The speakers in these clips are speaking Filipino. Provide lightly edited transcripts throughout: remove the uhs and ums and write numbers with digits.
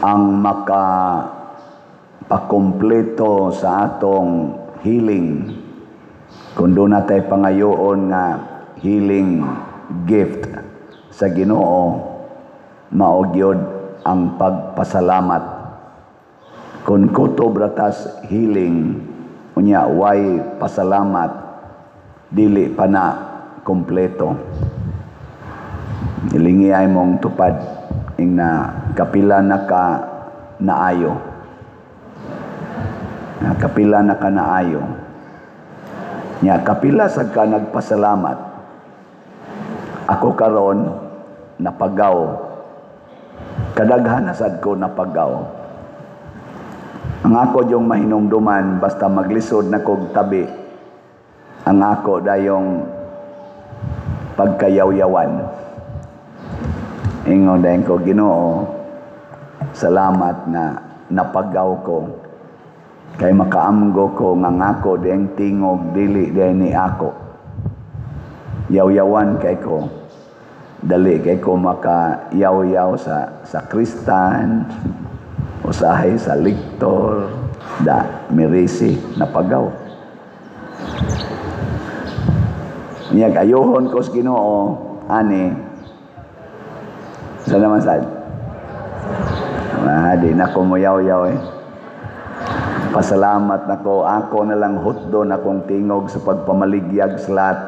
ang makapakumpleto sa atong healing. Kung doon natin pangayoon nga healing gift sa Ginoo, mao gyud ang pagpasalamat. Kung kutob ratas healing, unya way pasalamat, dili pa na kompleto. Ilingi ay mong tupad ing na kapila na ka naayo. Kapila na ka naayo. Nya kapila sa ka nagpasalamat. Ako karon napagaw. Kadaghan na sad ko napagaw. Ang ako yung mahinumduman basta maglisod na kog tabi. Ang ako dayong pagkayaw-yawan. Ingon dayon ko, Ginoo, salamat na napagaw ko. Kay makaamgo ko nga ngako diyang tingog dili diyan ni ako. Yaw-yawan kay ko. Dali kay ko makayaw-yaw sa Kristan, usahay sa liktor, da mirisi napagaw. Niyag ayohon ko sa Ginoo, ani, sa naman sad. Di na ko muyaw-yaw eh. Pasalamat na ko, ako na lang hutdo na kong tingog sa pagpamaligyag sa lahat.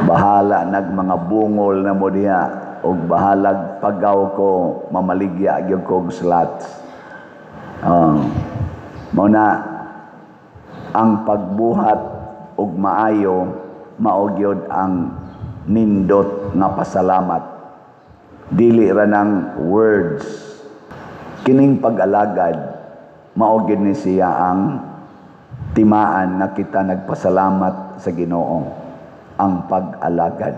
Bahala nag mga bungol na mo diha, o bahalag pagaw ko, mamaligya gyud ko slat. Muna, ang pagbuhat og maayo, mao gyud ang nindot nga pasalamat. Dili ra ng words. Kining pag-alagad, mao gyud ni siya ang timaan na kita nagpasalamat sa Ginoo. Ang pag-alagad.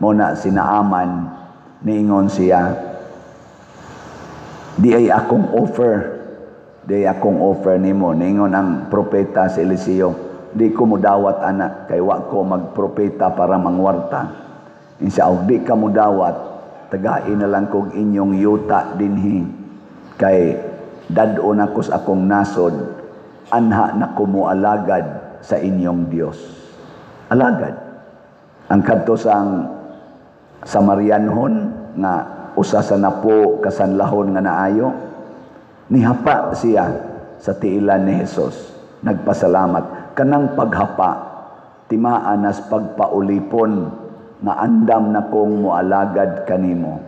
Muna sinaaman, niingon siya, di ay akong offer nimo. Niingon ang propeta si Eliseo, di ko mudawat anak, kay wa ko magpropeta para mangwarta. Insya Allah, di ka mudawat, tagain na lang kong inyong yuta dinhi, kay dadon ako sa akong nasod, anha na kumualagad sa inyong Dios. Alagad. Ang kadto sang Samarianhon nga usa sa napo kasanlahon nga naayo, nihapa siya sa tiilan ni Hesus. Nagpasalamat. Kanang paghapa, timaan as pagpaulipon nga andam na kong mualagad kanimo.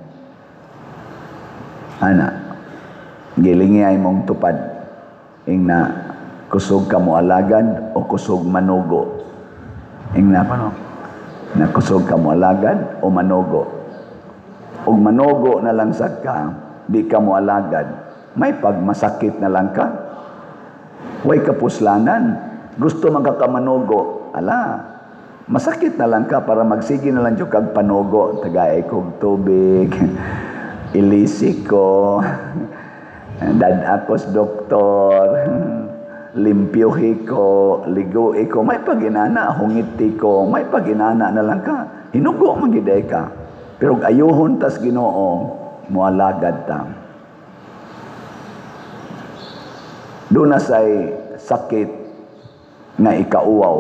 Ana, gilingi ay mong tupad ing na kusog ka mualagad o kusog manugo. Ing na pano? Na kusog ka mo alagad o manogo. Og manogo na lang sad ka, di ka mo alagad, may pagmasakit na lang ka. Way kapuslanan. Gusto magkakamanogo, ala, masakit na lang ka para magsige na lang yung kag panogo. Tagay kog tubig, ilisi ko, dadakos doktor, limpyuhi ko, liguhi ko, may paginana, hungiti ko, may paginana na lang ka. Hinugo magiday ka. Pero ayuhon tas Ginoo, mualagad ta. Doon na say sakit nga ikauwaw,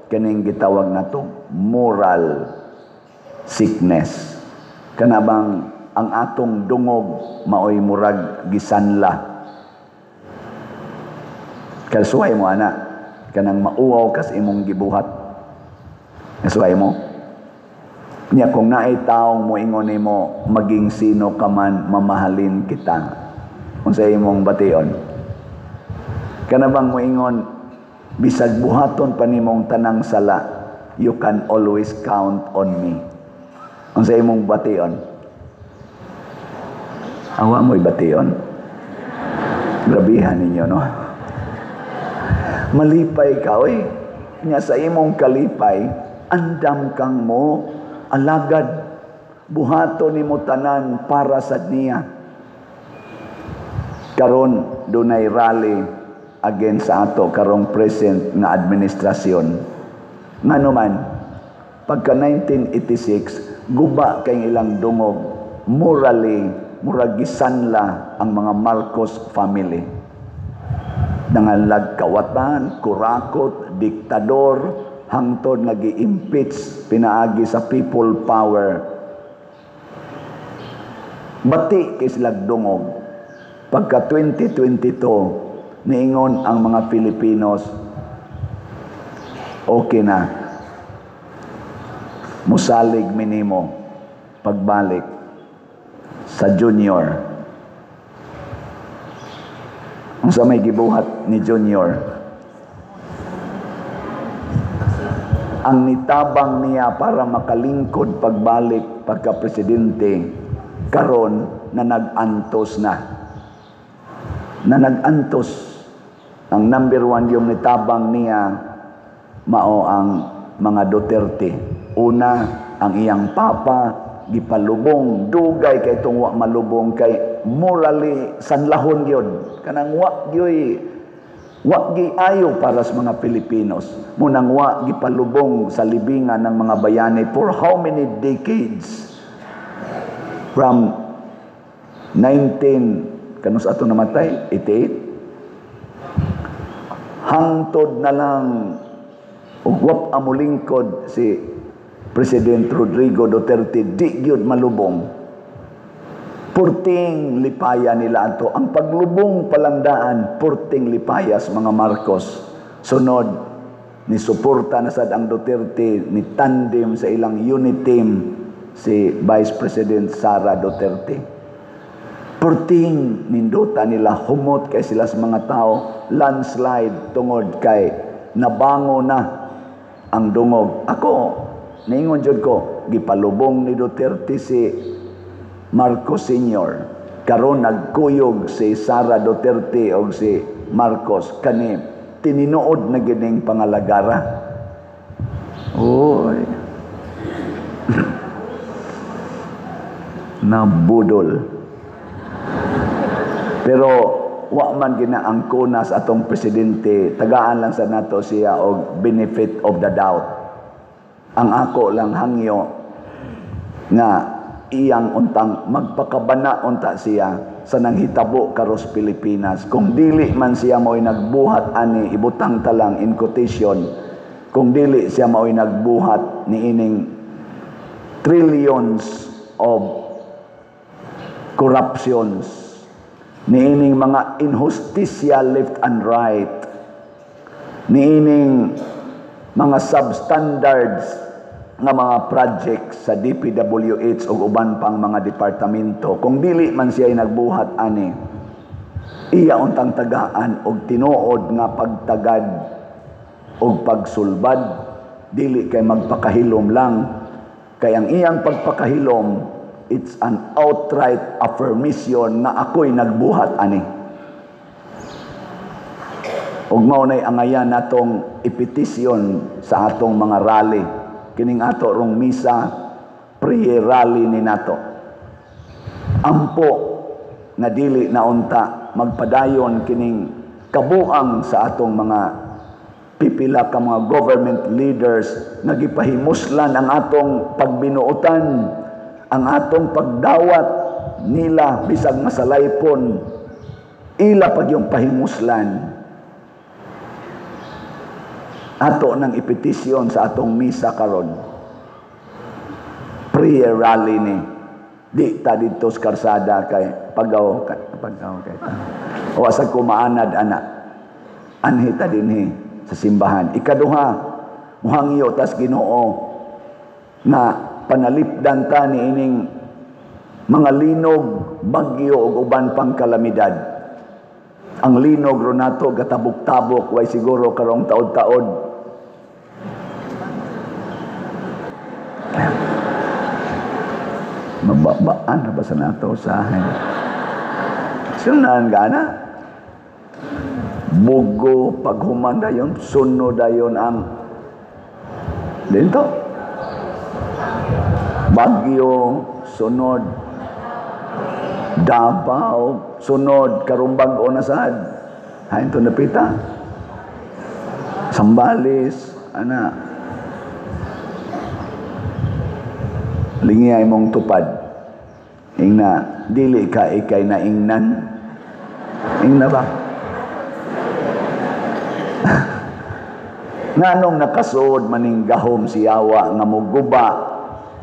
kaning gitawag na to, moral sickness. Kanabang ang atong dungog, maoy murag gisanla. Kasuway mo, anak. Kanang mauwaw kas imong gibuhat. Kasuway mo. Nya kung naay taong mo ingon nimo maging sino ka man, mamahalin kita. Unsa imong bation? Kanabang mo ingon, bisag buhaton pa nimong tanang sala, you can always count on me. Unsa imong bation? Awa mo'y bation. Grabihan ninyo, no? Malipay ka, oy. Nga sa imong kalipay, andam kang mo, alagad, buhato ni mo tanan para sa niya. Karon, dunay rally against sa ato, karong present nga administrasyon. Nga naman, pagka 1986, guba kay ilang dungog, morally murag gisanla ang mga Marcos family. Nangalag kawatan, kurakot, diktador, hangtod nag-i-impeach, pinaagi sa people power. Bati kay silag dungog. Pagka 2022, niingon ang mga Filipinos, okay na. Musalig minimo pagbalik sa junior. Ang sa may gibuhat ni junior, ang nitabang niya para makalingkod pagbalik pagka-presidente, karon na nag-antos na. Na nag-antos. Ang number 1 yung nitabang niya, mao ang mga Duterte. Una, ang iyang papa, gipalubong, dugay kay itong wa malubong, kay morally sanlahon yun. Kanang wa giayo para sa mga Pilipinos. Munang wa gipalubong sa libingan ng mga bayani for how many decades? From kanus ato namatay, 88. Hangtod na lang ugwap amulingkod si President Rodrigo Duterte, di gyud malubong. Purting lipaya nila ato. Ang paglubong palandaan, purting lipayas mga Marcos. Sunod, ni suporta na sad ang Duterte, ni tandem sa ilang unit team si Vice President Sara Duterte. Purting ninduta nila, humot kay sila sa mga tao, landslide tungod kay nabango na ang dungog. Ako, niingon jud ko, gipalubong ni Duterte si Marcos Sr. Karon nagkuyog si Sara Duterte o si Marcos, kani tininuod na gining pangalagara. Oy. Nabudol. Pero wa man ginaangkona sa atong presidente, tagaan lang sa nato siya og benefit of the doubt. Ang ako lang hangyo nga iyang untang magpakabana unta siya sa nanghitabo karos Pilipinas. Kung dili man siya mao'y nagbuhat ani, ibutang talang in quotation, kung dili siya mao'y nagbuhat ni ining trillions of corruptions, niining mga injustisya left and right, niining mga substandards nga mga projects sa DPWH o uban pang mga departamento. Kung dili man siya nagbuhat ani, iya untang tagaan og tinuod nga pagtagad og pagsulbad, dili kay magpakahilom lang. Kay ang iyang pagpakahilom, it's an outright affirmation na ako'y nagbuhat ani. Ug mao nay angayan natong ipetisyon sa atong mga rally, kining ato rong misa prayer rally ni nato. Ampo na dili na unta magpadayon kining kabuang sa atong mga pipila ka mga government leaders nga gipahimuslan ang atong pagbinuotan, ang atong pagdawat nila bisag masalaypon, ila pag yung pahimuslan. Ato ng ipetisyon sa atong misa karon. Prayer rally ni. Di ta dito sa karsada kay pagaw kay o asag kumaanad anak. Anhi ta dinhi sa simbahan. Ikaduha, muhangyo tas Ginoo na panalipdan ta ni ining mga linog, bagyo ug uban pang kalamidad. Ang linog ro nato gatabok-tabok way siguro karong taod-taod. Mababaan na ba sa nato usahay? Sunan gana? Bugo, paghuman dayon, sunod dayon ang dito. Bagyo, sunod. Davao, sunod. Karumbag o nasad. Hain to napita. Sambales, ana. Lingiyay mong tupad. Ingna, dili ka ikay naingnan. Ingna ba? Nganong nakasuod maning gahom si Yawa nga muguba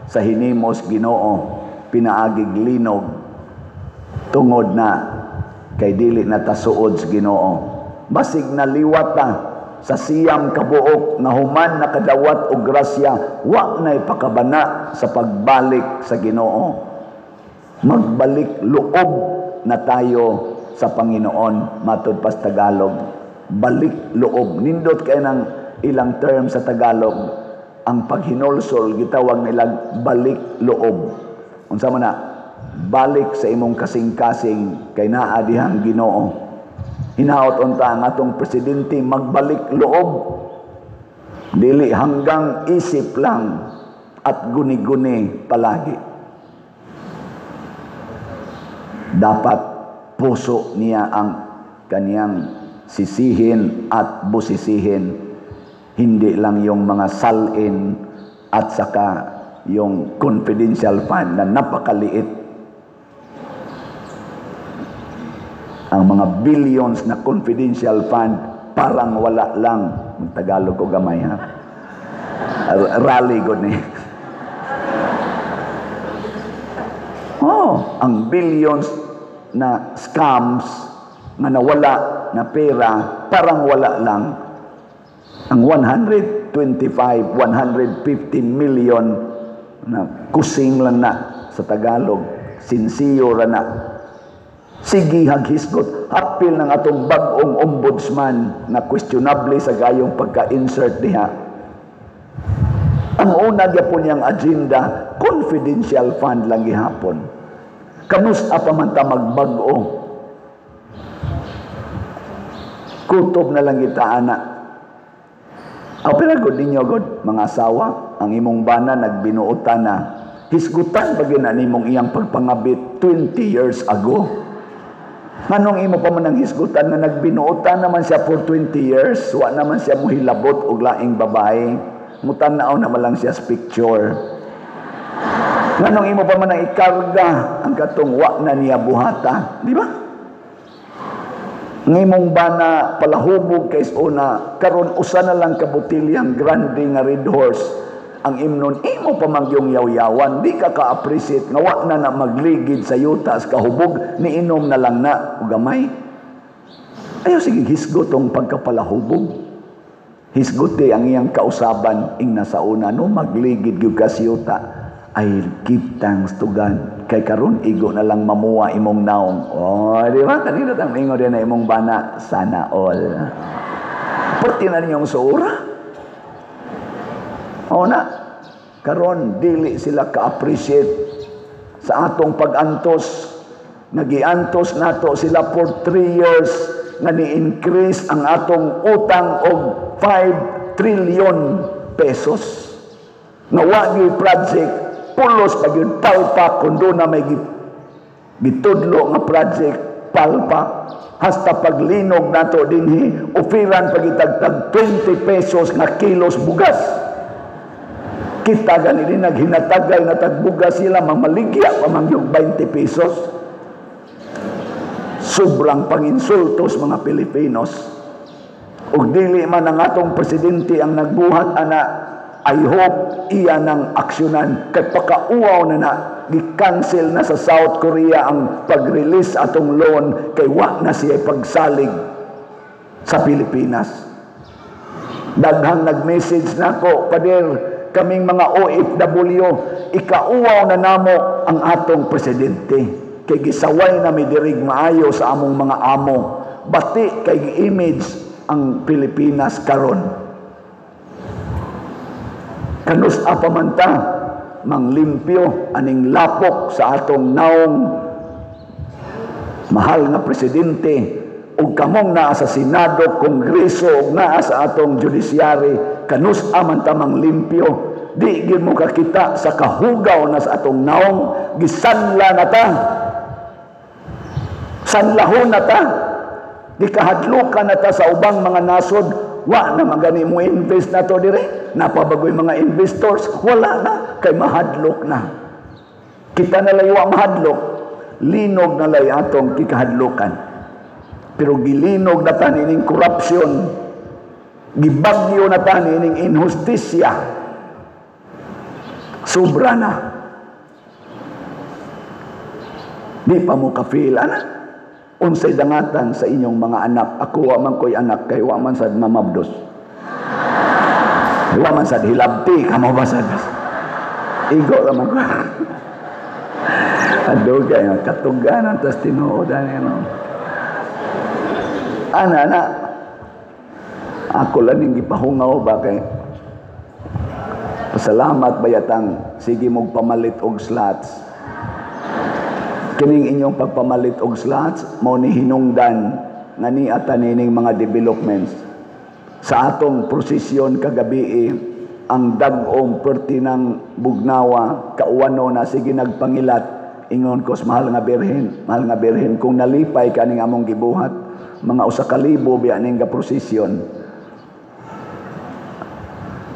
sa hinimos Ginoo, pinaagig linog tungod na kay dili na tasuod sa Ginoo. Basig naliwat ta sa siyam kabuok nga human nakadawat og grasya, wa nay pakabana sa pagbalik sa Ginoo. Magbalik loob na tayo sa Panginoon, matud pas Tagalog. Balik loob. Nindot kay ng ilang term sa Tagalog. Ang paghinulsol gitawag nilang balik loob. Unsa man na? Balik sa imong kasing-kasing kay naa dihang Ginoo. Hinaot unta ang atong presidente magbalik loob. Dili hanggang isip lang at guni-guni palagi. Dapat puso niya ang kaniyang sisihin at busisihin. Hindi lang yung mga salin at saka yung confidential fund na napakaliit. Ang mga billions na confidential fund parang wala lang. Tagalog ko gamay ha. Rally ko ni. Ang billions na scams na nawala na pera parang wala lang. Ang 125, 150 million na kusing lang na sa Tagalog, sinsiyo ra na. Sige haghisgot, hapil ng atong bagong ombudsman na questionable sa gayong pagka-insert niya. Ang una gyapon niyang agenda, confidential fund lang gihapon. Kamusta pa man ta magbago? Kutob na lang kita, anak. Pero good ninyo, good, mga asawa, ang imong bana nagbinuotan na. Hisgutan bagay na nimong iyang pagpangabit 20 years ago. Manong imo pa man ang hisgutan na nagbinuotan naman siya for 20 years, wa naman siya muhilabot og laing babae. Mutanaw naman lang siya sa picture. Nganong imo pa man ang ikarga ang katong wa na niya buhata, di ba? Ngimong bana palahubog kay una karon usa na lang ka botilyang grande nga Red Horse ang imnon, imo pa magyong yaw-yawan, di ka ka-appreciate nga wa na magligid sa yuta sa kahubog, niinom na lang na gamay. Ayaw sige hisgot tong pagkapalahubog. Hisgote ang iyang kausaban ing nasa una no magligid gyud ka sa yuta. I give thanks to God. Kay karon igo na lang mamuwa imong naong. Di ba? Kanina tang ingo din na imong bana, sana all. Pati na niyong suura. Na, karon dili sila ka-appreciate sa atong pag-antos. Nagiantos nato sila for 3 years nga ni-increase ang atong utang og 5 trillion pesos. Nga wagi project pulos pag yung palpak kundo na may gitudlo nga project palpak hasta paglinog nato dinhi ofiran pagitagtag 20 pesos nga kilos bugas. Kita ganili naghinatagay na tagbugas sila mamaligya pamangyog 20 pesos. Sobrang panginsultos mga Pilipinos. Ug dili man ang atong presidente ang nagbuhat ana, I hope iya nang aksyonan kay pakauaw na gi-cancel na sa South Korea ang pag-release atong loan kay wa na siya pagsalig sa Pilipinas. Daghang nag-message nako, pader, kaming mga OFW, ikauaw na namo ang atong presidente kay gisaway na mi dirig maayo sa among mga amo, bati kay image ang Pilipinas karon. Kanus apamanta manglimpyo aning lapok sa atong naong mahal nga presidente ug kamong naa sa Senado, Kongreso ug naa sa atong judiciary. Kanus amanta manglimpyo, di gyud mo kakita sa kahugaw na sa atong naong gisanla na ta, sanlahon na ta, gikahadlukan na ta sa ubang mga nasod. Wa na magani mo invest na to dire, napabagoy mga investors, wala na kay mahadlok na. Kita na layo mahadlok. linog na lay atong kikahadlukan. Pero gilinog na ta nining korupsyon, gibagyo na ta nining inhustisya. Sobra na. Di pa mo ka-feel, unsay dangatan sa inyong mga anak. Ako wa man ko'y anak, kay wa man sad mamabdos. Wa man sad hilabti, kamo ba sad? Igo naman ko. Adugay nga katuganan tas tinuodan ano. Ana, ako lang yung gipahungaw ba kay pasalamat bayatang sige mong pamalit og slots. Kining inyong pagpamalit og slots mao ni hinungdan nga ni atanining mga developments. Sa atong prosesyon kagabi ang dag-ong pertinang bugnawa kauwano na sige nagpangilat ingon ko sa mahal nga birhen kung nalipay kaning among gibuhat mga 1,000 biya ning prosesyon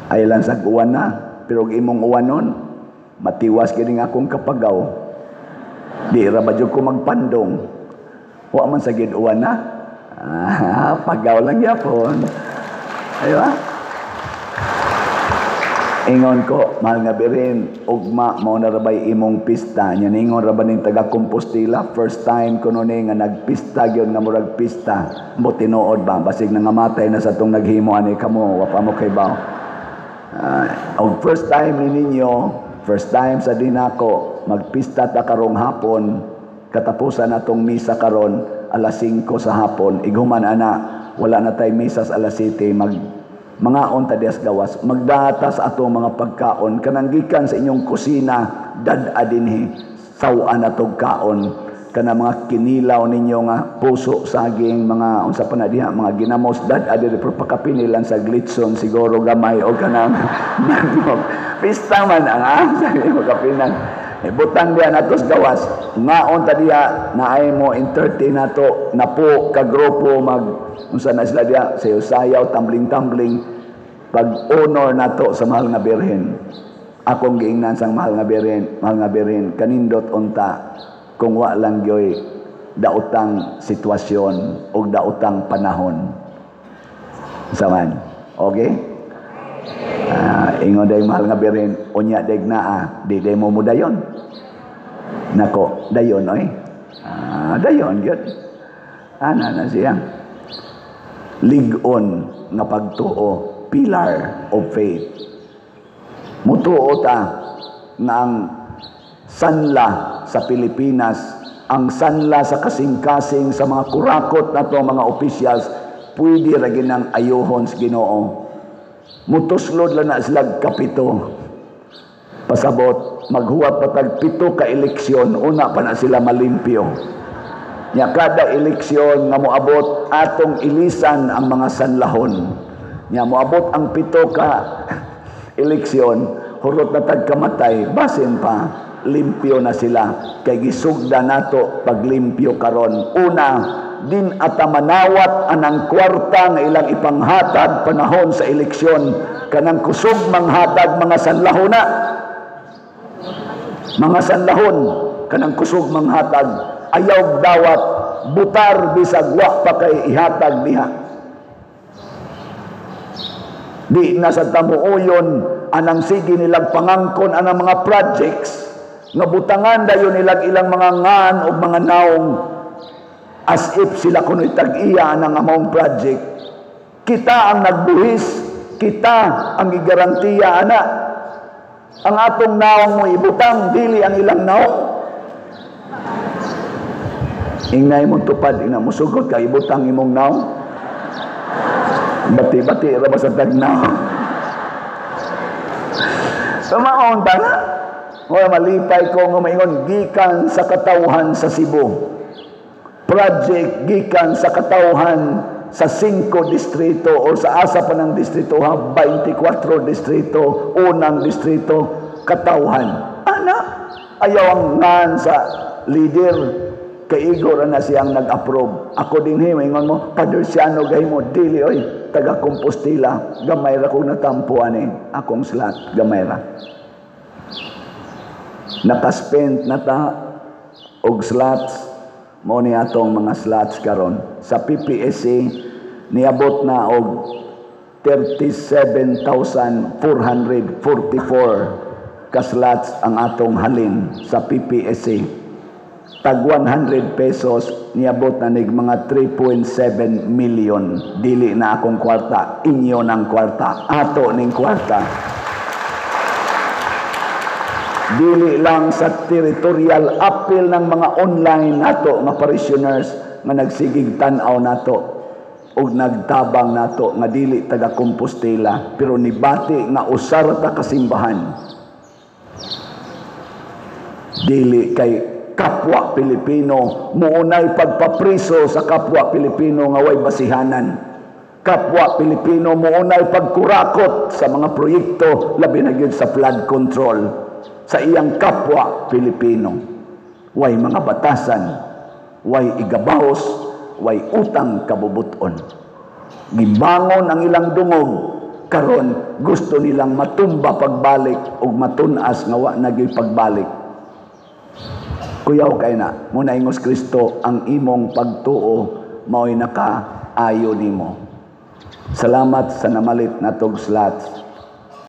ay lang sa uwan na pero imong uwanon matiwas kini akong kapagaw di ra ba jud ko magpandong wa man sa gid uwan na pagaw lang yapon ayo ingon ko, mahal nga birin, ugma, mao na rabay imong pista. Yan ingon rabay ning taga Compostela, first time ko nun nga nagpista, yun nga murag pista. Mo tinuod ba? Basig na nga matay na sa itong naghimo, ani kamo, wapa mo kay bao. First time ni ninyo, first time sa dinako, magpista ta karong hapon, katapusan na itong misa karon, alas 5 sa hapon, iguman ana, wala na tayo misa sa alas 7, mga onta dias gawas magdatas ato mga pagkaon kanang gikan sa inyong kusina dad adinhi sawan atog kaon kana mga kinilaw ninyo nga puso saging mga unsa pa na diha mga ginamos dad adiri pro pakapinilan sa glitson siguro gamay o kanang manok pista man ang sabi mo kapinan butang diha natos gawas nga onta diha naay mo entertain nato napo ka grupo mag unsa na sila diya sayaw tumbling pag honor nato sa mahal nga birhen akong giingnan sang mahal nga birhen kanindot unta kung wa lang gyoy daotang sitwasyon o daotang panahon saman okay ingon day mahal nga birhen unya deg naa di day mo mudayon nako dayon oy dayon gyud ana na siya ligon nga pagtuo pillar of faith mutuo ta nga ang sanla sa Pilipinas ang sanla sa kasing-kasing sa mga kurakot nato mga officials pwede ra ginang ayohon sa Ginoo mutuslod lang na sila kapito pasabot maghuwat patag 7 ka eleksyon una pa na sila malimpyo nya kada eleksyon nga moabot atong ilisan ang mga sanlahon nya moabot ang 7 ka eleksyon hurot na tagkamatay basin pa limpyo na sila kay gisugda nato paglimpyo karon una din atamanawat anang kwarta nga ilang ipanghatag panahon sa eleksyon kanang kusog manghatag mga sanlahon kanang kusog manghatag ayaw dawat butar bisag wa pa kay ihatag diha di na sa tamuoyon anang sige nilang pangangkon anang mga projects nga butangan dayon nilang ilang mga ngan o mga naong as if sila kuno'y tag-iya anang among project kita ang nagbuhis kita ang igarantiya ana ang atong naong mo ibutang dili ang ilang naong ingay mo tupad ina mo sugot ka ibutang imong naong bati-bati ra ba sa tagnaw sumaon ba na o malipay ko nga maingon gikan sa katawhan sa Cebu project gikan sa katawhan sa 5 distrito o sa asa pa ng distrito 24 distrito unang distrito katawhan ana ayaw ang ngan sa leader kaigor na siyang nag-approve ako din maingon mo Padursiano gay mo dili oy taga Compostela gamay ra kog natampo ani akong slot gamay ra nakaspend na ta og slots. Mo ni atong mga slots karon sa PPSC niabot na og 37,444 ka slots ang atong halin sa PPSC. Tag 100 pesos niabot na nig mga 3.7 million. Dili na akong kwarta, inyo ng kwarta, ato ning kwarta. Dili lang sa territorial appeal ng mga online nato nga parishioners nga nagsigig tan-aw nato ug nagtabang nato nga dili taga Compostela pero nibati nga usar ta kasimbahan. Dili kay kapwa Pilipino muunay pagpapriso sa kapwa Pilipino nga way basihanan. Kapwa Pilipino muunay pagkurakot sa mga proyekto labi na gyud sa flood control. Sa iyang kapwa Pilipino, way mga batasan, way igabahos, way utang kabubuton. Gibangon ang ilang dungog, karon gusto nilang matumba pagbalik ug matunas nga wa nagyoy pagbalik. Kuyaw kay na, muna ingos Kristo ang imong pagtuo mao'y nakaayo nimo. Salamat sa namalit natog slots.